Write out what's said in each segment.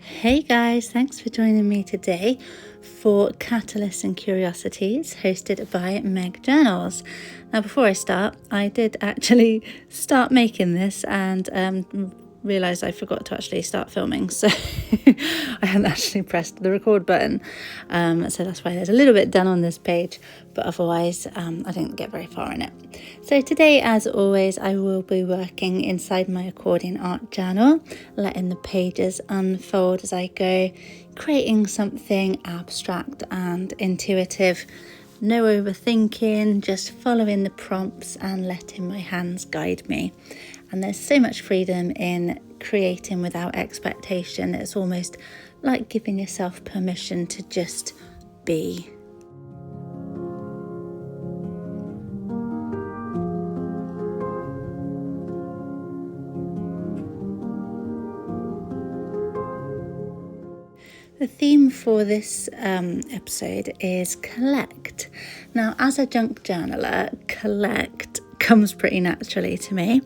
Hey guys, thanks for joining me today for Catalysts and Curiosities, hosted by Meg Journals. Now, before I start, I did actually start making this and realised I forgot to actually start filming, so I hadn't actually pressed the record button. So that's why there's a little bit done on this page, but otherwise I didn't get very far in it. So today, as always, I will be working inside my accordion art journal, letting the pages unfold as I go, creating something abstract and intuitive. No overthinking, just following the prompts and letting my hands guide me. And there's so much freedom in creating without expectation. It's almost like giving yourself permission to just be. The theme for this episode is collect. Now, as a junk journaler, collect comes pretty naturally to me.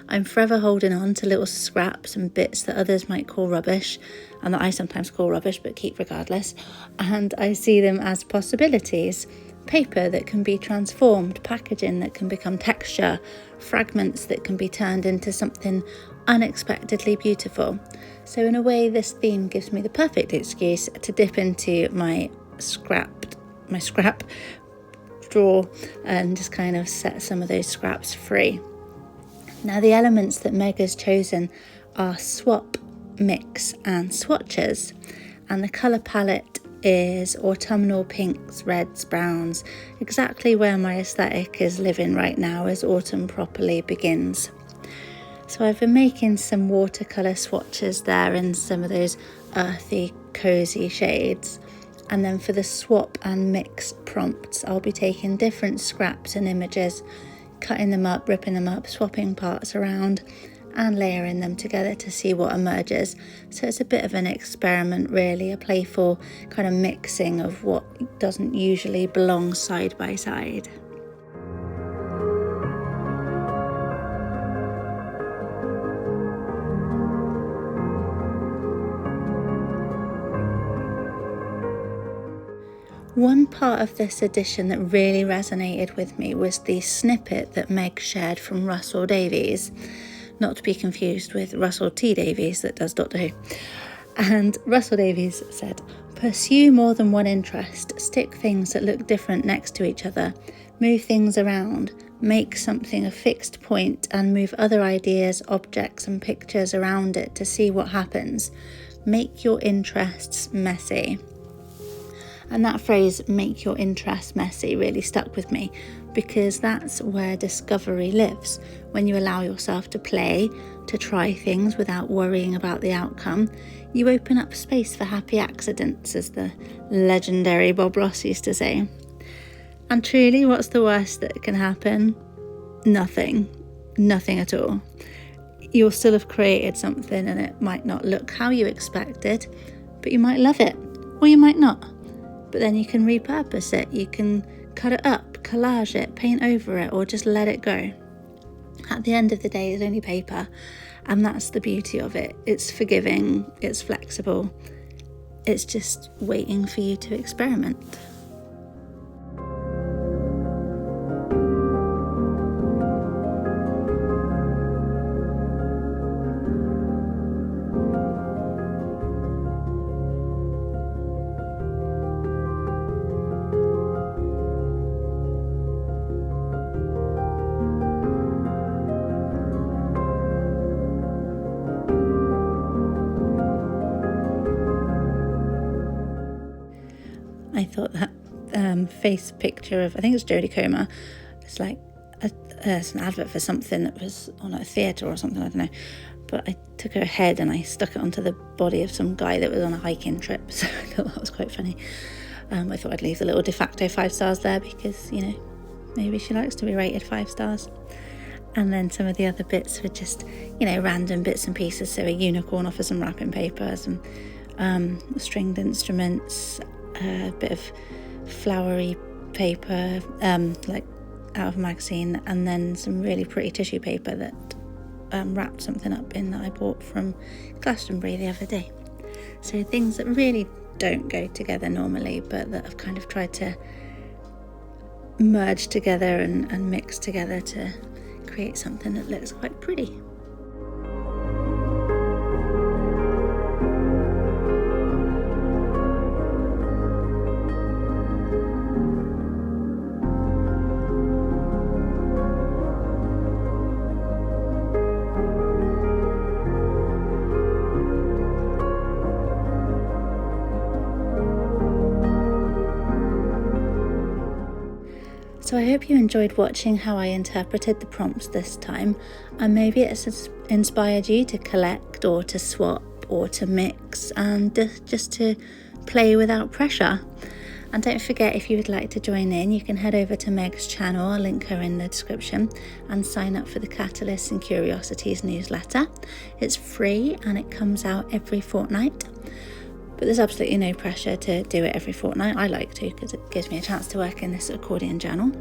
I'm forever holding on to little scraps and bits that others might call rubbish, and that I sometimes call rubbish but keep regardless, and I see them as possibilities. Paper that can be transformed, packaging that can become texture, fragments that can be turned into something unexpectedly beautiful. So in a way, this theme gives me the perfect excuse to dip into my scrap drawer and just kind of set some of those scraps free. Now, the elements that Meg has chosen are swap, mix and swatches, and the colour palette is autumnal pinks, reds, browns, exactly where my aesthetic is living right now as autumn properly begins. So I've been making some watercolour swatches there in some of those earthy, cosy shades. And then for the swap and mix prompts, I'll be taking different scraps and images, cutting them up, ripping them up, swapping parts around and layering them together to see what emerges. So it's a bit of an experiment really, a playful kind of mixing of what doesn't usually belong side by side. One part of this edition that really resonated with me was the snippet that Meg shared from Russell Davies, not to be confused with Russell T Davies that does Doctor Who. And Russell Davies said, "Pursue more than one interest, stick things that look different next to each other, move things around, make something a fixed point and move other ideas, objects and pictures around it to see what happens. Make your interests messy." And that phrase, make your interests messy, really stuck with me, because that's where discovery lives. When you allow yourself to play, to try things without worrying about the outcome, you open up space for happy accidents, as the legendary Bob Ross used to say. And truly, what's the worst that can happen? Nothing at all. You'll still have created something and it might not look how you expected, but you might love it, or you might not. But then you can repurpose it, you can cut it up, collage it, paint over it, or just let it go. At the end of the day, it's only paper, and that's the beauty of it. It's forgiving, it's flexible, it's just waiting for you to experiment. I thought that face picture of, I think it's Jodie Comer, it's like it's an advert for something that was on a theatre or something, I don't know, but I took her head and I stuck it onto the body of some guy that was on a hiking trip, so I thought that was quite funny. I thought I'd leave the little de facto 5 stars there because, you know, maybe she likes to be rated 5 stars. And then some of the other bits were just, you know, random bits and pieces. So a unicorn off of some wrapping paper, some stringed instruments, a bit of flowery paper, like out of a magazine, and then some really pretty tissue paper that wrapped something up in that I bought from Glastonbury the other day. So things that really don't go together normally, but that I've kind of tried to merge together and mix together to create something that looks quite pretty. So I hope you enjoyed watching how I interpreted the prompts this time, and maybe it's inspired you to collect or to swap or to mix and just to play without pressure. And don't forget, if you would like to join in, you can head over to Meg's channel, I'll link her in the description, and sign up for the Catalysts and Curiosities newsletter. It's free and it comes out every fortnight. But there's absolutely no pressure to do it every fortnight. I like to because it gives me a chance to work in this accordion journal.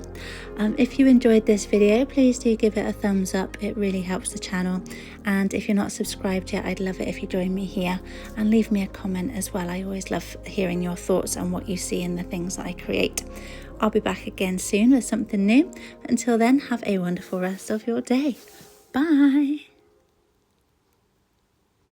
If you enjoyed this video, please do give it a thumbs up. It really helps the channel. And if you're not subscribed yet, I'd love it if you join me here and leave me a comment as well. I always love hearing your thoughts on what you see in the things that I create. I'll be back again soon with something new. Until then, have a wonderful rest of your day. Bye.